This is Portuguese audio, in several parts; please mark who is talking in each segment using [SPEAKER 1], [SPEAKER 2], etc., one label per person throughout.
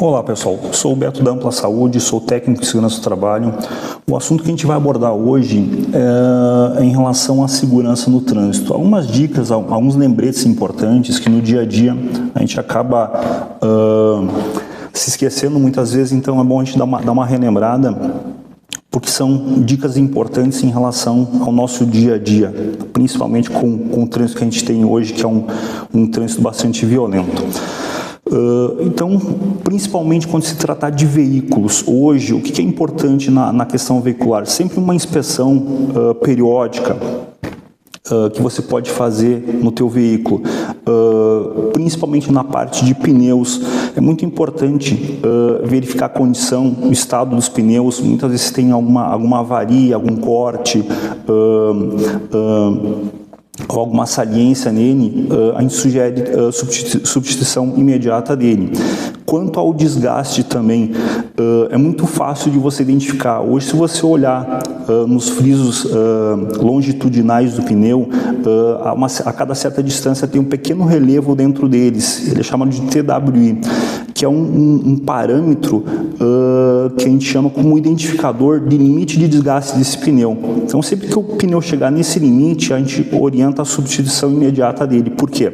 [SPEAKER 1] Olá pessoal, sou o Beto da Ampla Saúde, sou técnico de segurança do trabalho. O assunto que a gente vai abordar hoje é em relação à segurança no trânsito. Algumas dicas, alguns lembretes importantes que no dia a dia a gente acaba se esquecendo muitas vezes, então é bom a gente dar uma relembrada, porque são dicas importantes em relação ao nosso dia a dia, principalmente com o trânsito que a gente tem hoje, que é um trânsito bastante violento. Então, principalmente quando se tratar de veículos, hoje, o que é importante na questão veicular? Sempre uma inspeção periódica que você pode fazer no teu veículo, principalmente na parte de pneus. É muito importante verificar a condição, o estado dos pneus. Muitas vezes tem alguma avaria, algum corte, ou alguma saliência nele, a gente sugere substituição imediata dele. Quanto ao desgaste também, é muito fácil de você identificar. Hoje, se você olhar nos frisos longitudinais do pneu, a cada certa distância tem um pequeno relevo dentro deles. Ele é chamado de TWI, que é um parâmetro que a gente chama como identificador de limite de desgaste desse pneu. Então, sempre que o pneu chegar nesse limite, a gente orienta a substituição imediata dele. Por quê?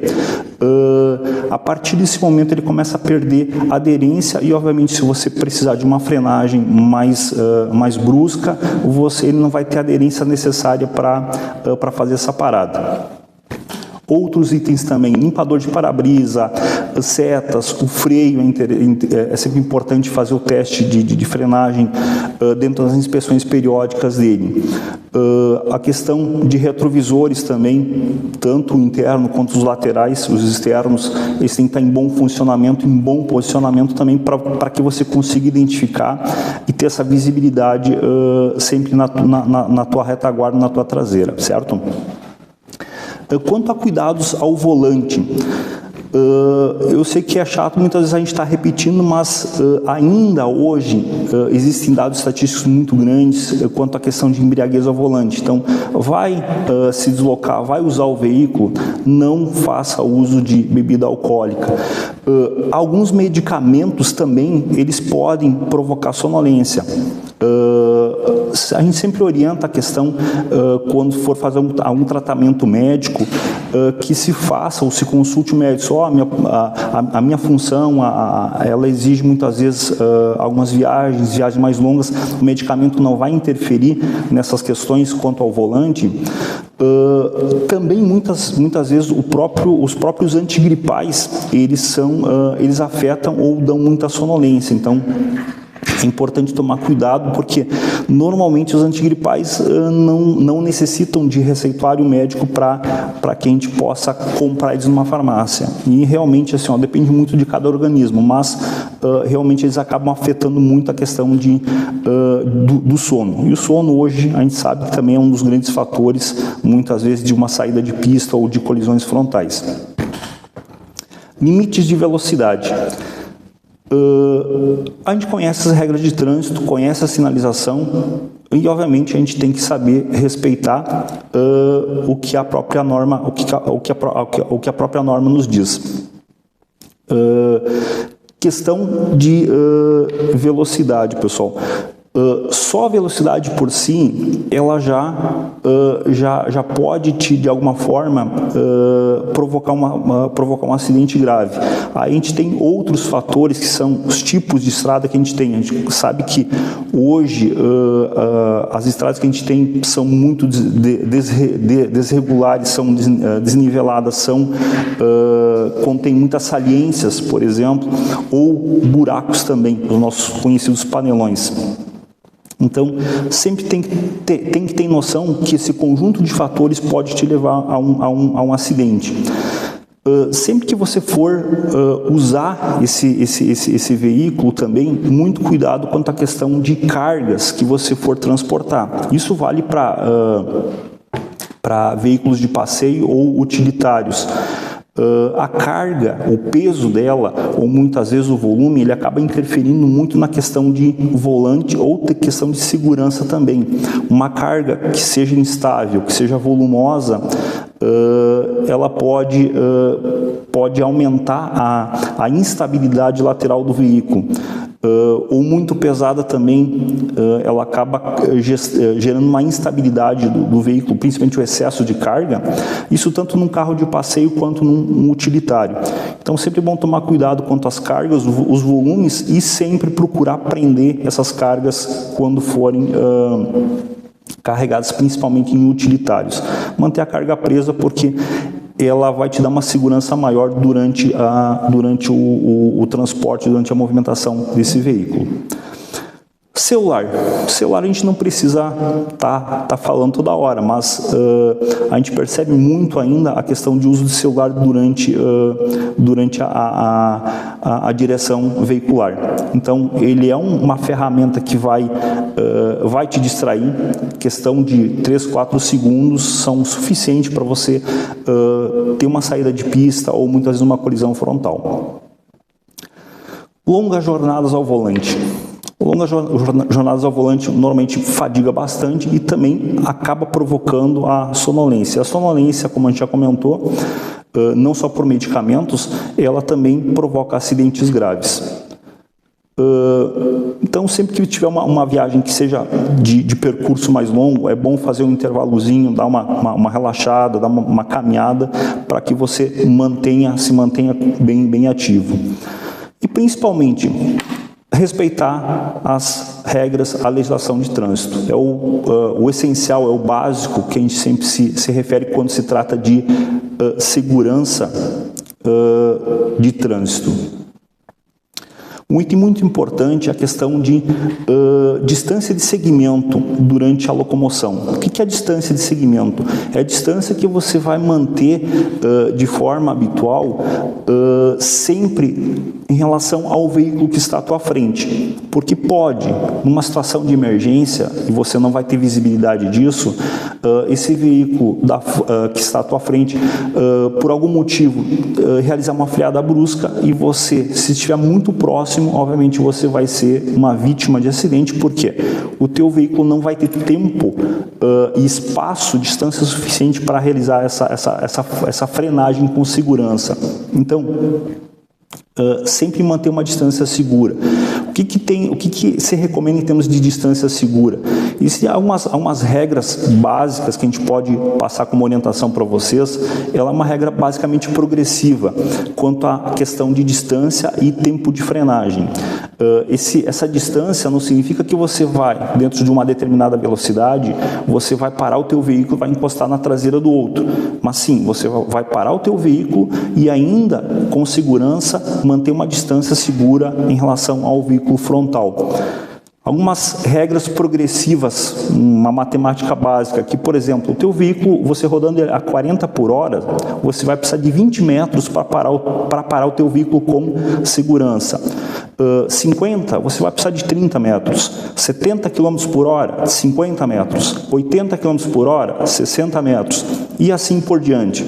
[SPEAKER 1] A partir desse momento ele começa a perder aderência e, obviamente, se você precisar de uma frenagem mais brusca, ele não vai ter a aderência necessária para fazer essa parada. Outros itens também, limpador de para-brisa, setas, o freio, é sempre importante fazer o teste de frenagem dentro das inspeções periódicas dele. A questão de retrovisores também, tanto o interno quanto os laterais, os externos, eles têm que estar em bom funcionamento, em bom posicionamento também, para que você consiga identificar e ter essa visibilidade sempre na tua retaguarda, na tua traseira, certo? Quanto a cuidados ao volante, eu sei que é chato, muitas vezes a gente está repetindo, mas ainda hoje existem dados estatísticos muito grandes quanto à questão de embriaguez ao volante. Então, vai se deslocar, vai usar o veículo, não faça uso de bebida alcoólica. Alguns medicamentos também, eles podem provocar sonolência. A gente sempre orienta a questão, quando for fazer algum tratamento médico, que se faça ou se consulte o médico. A minha função, ela exige muitas vezes algumas viagens mais longas, o medicamento não vai interferir nessas questões quanto ao volante. Também muitas vezes os próprios antigripais, eles afetam ou dão muita sonolência. Então, é importante tomar cuidado, porque normalmente os antigripais não necessitam de receituário médico para que a gente possa comprar eles numa farmácia. E realmente, assim, depende muito de cada organismo, mas realmente eles acabam afetando muito a questão do sono. E o sono hoje, a gente sabe que também é um dos grandes fatores, muitas vezes, de uma saída de pista ou de colisões frontais. Limites de velocidade. A gente conhece as regras de trânsito, conhece a sinalização e, obviamente, a gente tem que saber respeitar o que a própria norma, o que a própria norma nos diz. Questão de velocidade, pessoal. Só a velocidade por si, ela já pode de alguma forma provocar um acidente grave. Aí a gente tem outros fatores que são os tipos de estrada que a gente tem. A gente sabe que hoje as estradas que a gente tem são muito desregulares, são desniveladas, contém muitas saliências, por exemplo, ou buracos também, os nossos conhecidos panelões. Então, sempre tem que ter noção que esse conjunto de fatores pode te levar a um acidente. Sempre que você for usar esse veículo também, muito cuidado quanto à questão de cargas que você for transportar. Isso vale para veículos de passeio ou utilitários. A carga, o peso dela, ou muitas vezes o volume, ele acaba interferindo muito na questão de volante ou na questão de segurança também. Uma carga que seja instável, que seja volumosa, ela pode pode aumentar a instabilidade lateral do veículo. Ou muito pesada também, ela acaba gerando uma instabilidade do veículo, principalmente o excesso de carga, isso tanto num carro de passeio quanto num utilitário. Então sempre é bom tomar cuidado quanto às cargas, os volumes, e sempre procurar prender essas cargas quando forem carregadas, principalmente em utilitários. Manter a carga presa, porque ela vai te dar uma segurança maior durante o transporte, durante a movimentação desse veículo. Celular a gente não precisa tá falando toda hora, mas a gente percebe muito ainda a questão de uso de celular durante a direção veicular. Então, ele é uma ferramenta que vai te distrair. Questão de 3, 4 segundos são suficientes para você ter uma saída de pista ou muitas vezes uma colisão frontal. Longas jornadas ao volante. Longas jornadas ao volante normalmente fadiga bastante e também acaba provocando a sonolência. A sonolência, como a gente já comentou, não só por medicamentos, ela também provoca acidentes graves. Então, sempre que tiver uma viagem que seja de percurso mais longo, é bom fazer um intervalozinho, dar uma relaxada, dar uma caminhada, para que você se mantenha bem ativo. E, principalmente, respeitar as regras, a legislação de trânsito. É o essencial, é o básico que a gente sempre se refere quando se trata de segurança de trânsito. Um item muito importante é a questão de distância de segmento durante a locomoção. O que é a distância de segmento? É a distância que você vai manter de forma habitual sempre em relação ao veículo que está à tua frente. Porque pode, numa situação de emergência, e você não vai ter visibilidade disso, esse veículo que está à tua frente, por algum motivo, realizar uma freada brusca e você, se estiver muito próximo, obviamente você vai ser uma vítima de acidente, porque o teu veículo não vai ter tempo e espaço, distância suficiente para realizar essa frenagem com segurança. Então, sempre manter uma distância segura. O que se recomenda em termos de distância segura? Existem algumas regras básicas que a gente pode passar como orientação para vocês. Ela é uma regra basicamente progressiva quanto à questão de distância e tempo de frenagem. Essa distância não significa que você vai, dentro de uma determinada velocidade, você vai parar o teu veículo e vai encostar na traseira do outro. Mas sim, você vai parar o teu veículo e ainda, com segurança, manter uma distância segura em relação ao veículo frontal. Algumas regras progressivas, uma matemática básica, que, por exemplo, o teu veículo, você rodando a 40 por hora, você vai precisar de 20 metros para parar o teu veículo com segurança. 50, você vai precisar de 30 metros. 70 km por hora, 50 metros. 80 km por hora, 60 metros. E assim por diante.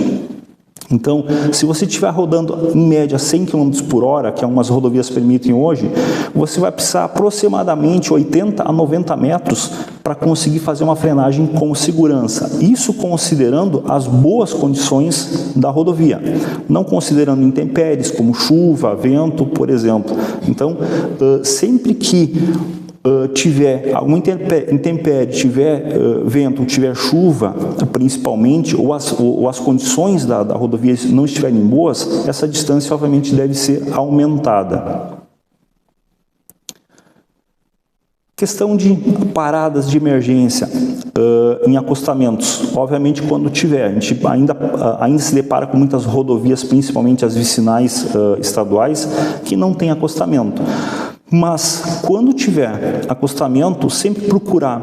[SPEAKER 1] Então, se você estiver rodando em média 100 km por hora, que algumas rodovias permitem hoje, você vai precisar aproximadamente 80 a 90 metros para conseguir fazer uma frenagem com segurança. Isso considerando as boas condições da rodovia, não considerando intempéries como chuva, vento, por exemplo. Então, sempre que tiver alguma intempérie, tiver vento, tiver chuva, principalmente, ou as condições da rodovia não estiverem boas, essa distância, obviamente, deve ser aumentada. Questão de paradas de emergência em acostamentos. Obviamente, quando tiver, a gente ainda se depara com muitas rodovias, principalmente as vicinais estaduais, que não tem acostamento. Mas, quando tiver acostamento, sempre procurar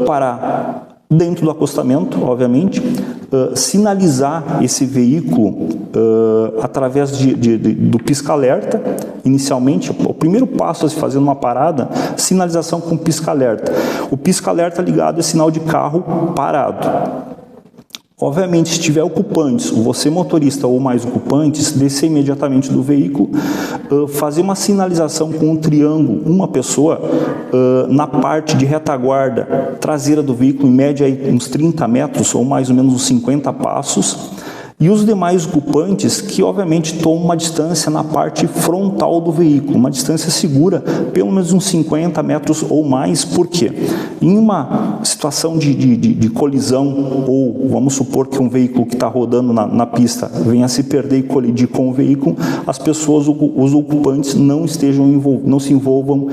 [SPEAKER 1] parar dentro do acostamento, obviamente, sinalizar esse veículo através do pisca-alerta. Inicialmente, o primeiro passo a se fazer numa parada, sinalização com pisca-alerta. O pisca-alerta ligado é sinal de carro parado. Obviamente, se tiver ocupantes, você motorista ou mais ocupantes, descer imediatamente do veículo, fazer uma sinalização com um triângulo, uma pessoa, na parte de retaguarda traseira do veículo, em média uns 30 metros ou mais ou menos uns 50 passos, E os demais ocupantes que, obviamente, tomam uma distância na parte frontal do veículo, uma distância segura, pelo menos uns 50 metros ou mais. Por quê? Em uma situação de colisão, ou vamos supor que um veículo que está rodando na pista venha a se perder e colidir com o veículo, as pessoas, os ocupantes, não se envolvam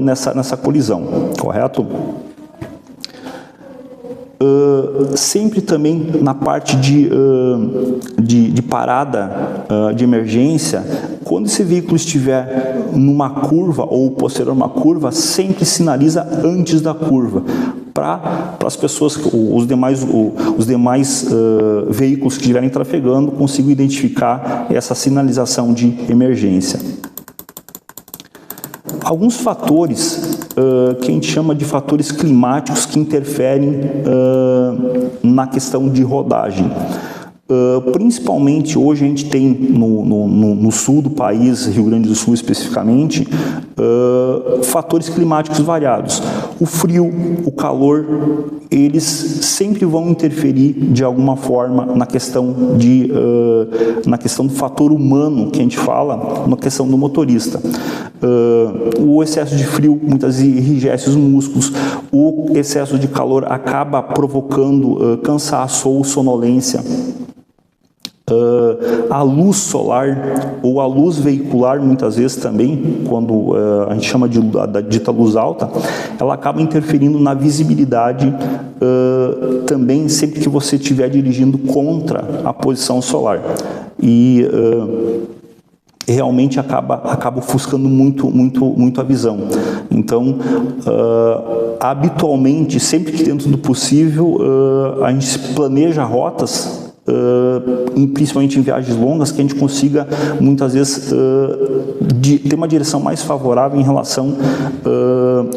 [SPEAKER 1] nessa colisão, correto? Sempre também na parte de parada de emergência, quando esse veículo estiver numa curva ou posterior a uma curva, sempre sinaliza antes da curva, para as pessoas, os demais veículos que estiverem trafegando consigam identificar essa sinalização de emergência. Alguns fatores que a gente chama de fatores climáticos que interferem na questão de rodagem. Principalmente hoje a gente tem no sul do país, Rio Grande do Sul especificamente, fatores climáticos variados. O frio, o calor, eles sempre vão interferir de alguma forma na questão do fator humano que a gente fala, na questão do motorista. O excesso de frio muitas vezes enrijece os músculos, o excesso de calor acaba provocando cansaço ou sonolência. A luz solar ou a luz veicular, muitas vezes também, quando a gente chama da dita luz alta, ela acaba interferindo na visibilidade também sempre que você estiver dirigindo contra a posição solar. E realmente acaba ofuscando muito a visão. Então, habitualmente, sempre que dentro do possível, a gente planeja rotas, principalmente em viagens longas, que a gente consiga, muitas vezes, ter uma direção mais favorável em relação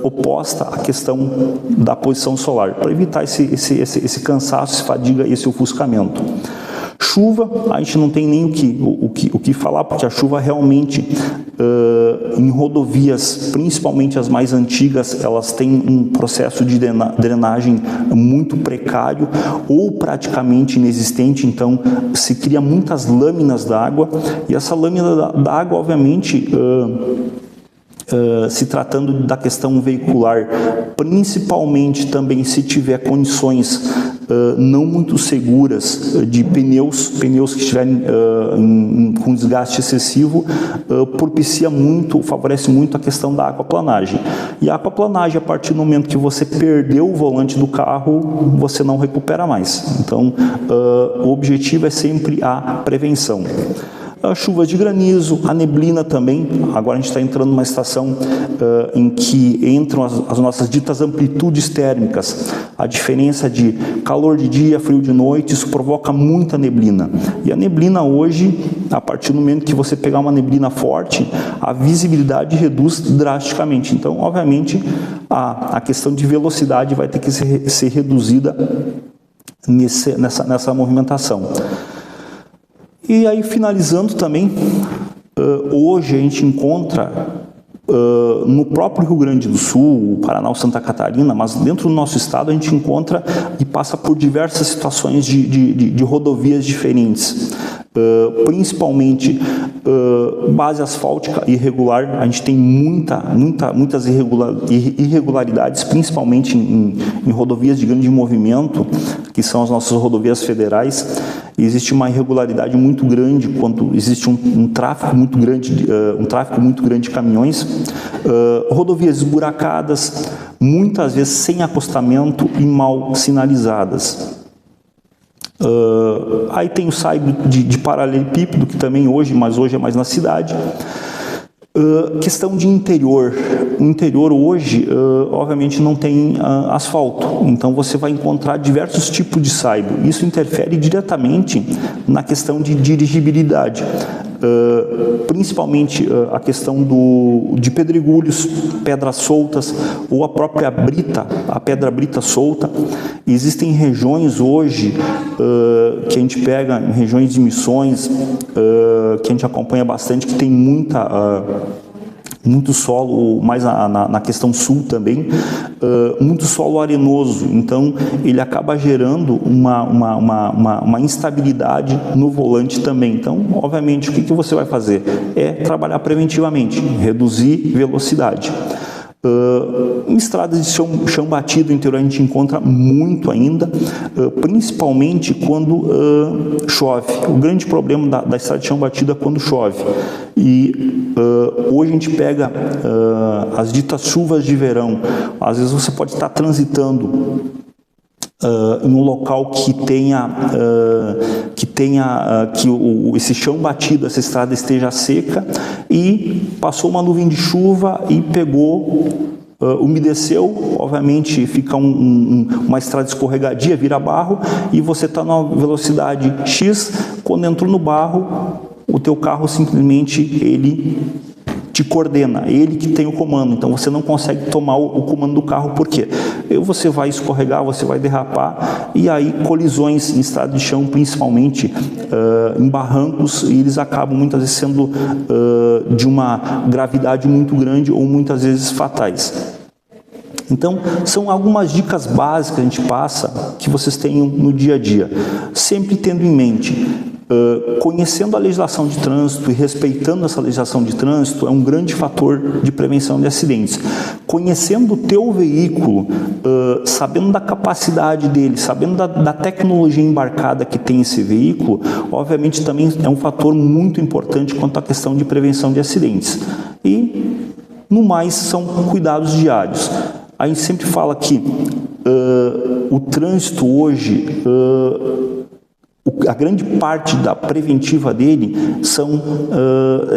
[SPEAKER 1] oposta à questão da posição solar, para evitar esse cansaço, essa fadiga e esse ofuscamento. Chuva, a gente não tem nem o que falar, porque a chuva realmente, em rodovias, principalmente as mais antigas, elas têm um processo de drenagem muito precário ou praticamente inexistente, então se cria muitas lâminas d'água, e essa lâmina d'água, obviamente, se tratando da questão veicular, principalmente também se tiver condições não muito seguras de pneus que estiverem com desgaste excessivo, favorece muito a questão da aquaplanagem. E a aquaplanagem, a partir do momento que você perdeu o volante do carro, você não recupera mais. Então, o objetivo é sempre a prevenção. As chuvas de granizo, a neblina também. Agora a gente está entrando numa estação em que entram as nossas ditas amplitudes térmicas. A diferença de calor de dia, frio de noite, isso provoca muita neblina. E a neblina hoje, a partir do momento que você pegar uma neblina forte, a visibilidade reduz drasticamente. Então, obviamente, a questão de velocidade vai ter que ser reduzida nessa movimentação. E aí, finalizando também, hoje a gente encontra no próprio Rio Grande do Sul, Paraná, Santa Catarina, mas dentro do nosso estado a gente encontra e passa por diversas situações de rodovias diferentes. Principalmente base asfáltica irregular, a gente tem muitas irregularidades, principalmente em rodovias de grande movimento, que são as nossas rodovias federais. Existe uma irregularidade muito grande quando existe um tráfego muito grande de caminhões, rodovias esburacadas, muitas vezes sem acostamento e mal sinalizadas. Aí tem o saibro de paralelepípedo, que também hoje é mais na cidade. Questão de interior. O interior hoje, obviamente, não tem asfalto, então você vai encontrar diversos tipos de saibro. Isso interfere diretamente na questão de dirigibilidade. Principalmente a questão de pedregulhos, pedras soltas, ou a própria brita, a pedra brita solta. Existem regiões hoje que a gente pega, regiões de Missões, que a gente acompanha bastante, que tem muito solo, mais na questão sul também, muito solo arenoso, então ele acaba gerando uma instabilidade no volante também. Então, obviamente, o que você vai fazer? É trabalhar preventivamente, reduzir velocidade. Em estradas de chão batido interior a gente encontra muito ainda, principalmente quando chove. O grande problema da estrada de chão batido é quando chove. E hoje a gente pega as ditas chuvas de verão. Às vezes você pode estar transitando em um local que esse chão batido, essa estrada esteja seca, e passou uma nuvem de chuva e pegou, umedeceu, obviamente fica uma estrada escorregadia, vira barro, e você está numa velocidade X, quando entrou no barro, o teu carro simplesmente ele te coordena, ele que tem o comando, então você não consegue tomar o comando do carro, por quê? Você vai escorregar, você vai derrapar, e aí colisões em estrada de chão, principalmente em barrancos, e eles acabam muitas vezes sendo de uma gravidade muito grande ou muitas vezes fatais. Então, são algumas dicas básicas que a gente passa que vocês tenham no dia a dia, sempre tendo em mente, conhecendo a legislação de trânsito e respeitando essa legislação de trânsito é um grande fator de prevenção de acidentes. Conhecendo o teu veículo, sabendo da capacidade dele, sabendo da tecnologia embarcada que tem esse veículo, obviamente também é um fator muito importante quanto à questão de prevenção de acidentes. E, no mais, são cuidados diários. A gente sempre fala que o trânsito hoje, a grande parte da preventiva dele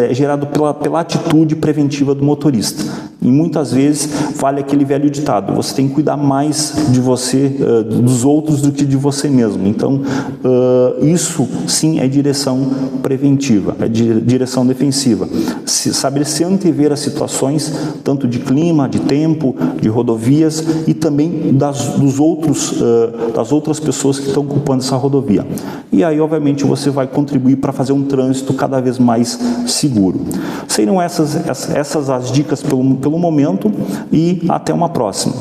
[SPEAKER 1] é gerado pela atitude preventiva do motorista. E muitas vezes vale aquele velho ditado, você tem que cuidar mais de você, dos outros, do que de você mesmo. Então, isso sim é direção preventiva, é direção defensiva. Saber se antever as situações, tanto de clima, de tempo, de rodovias e também das outras pessoas que estão ocupando essa rodovia. E aí, obviamente, você vai contribuir para fazer um trânsito cada vez mais seguro. Seriam essas as dicas pelo momento, e até uma próxima.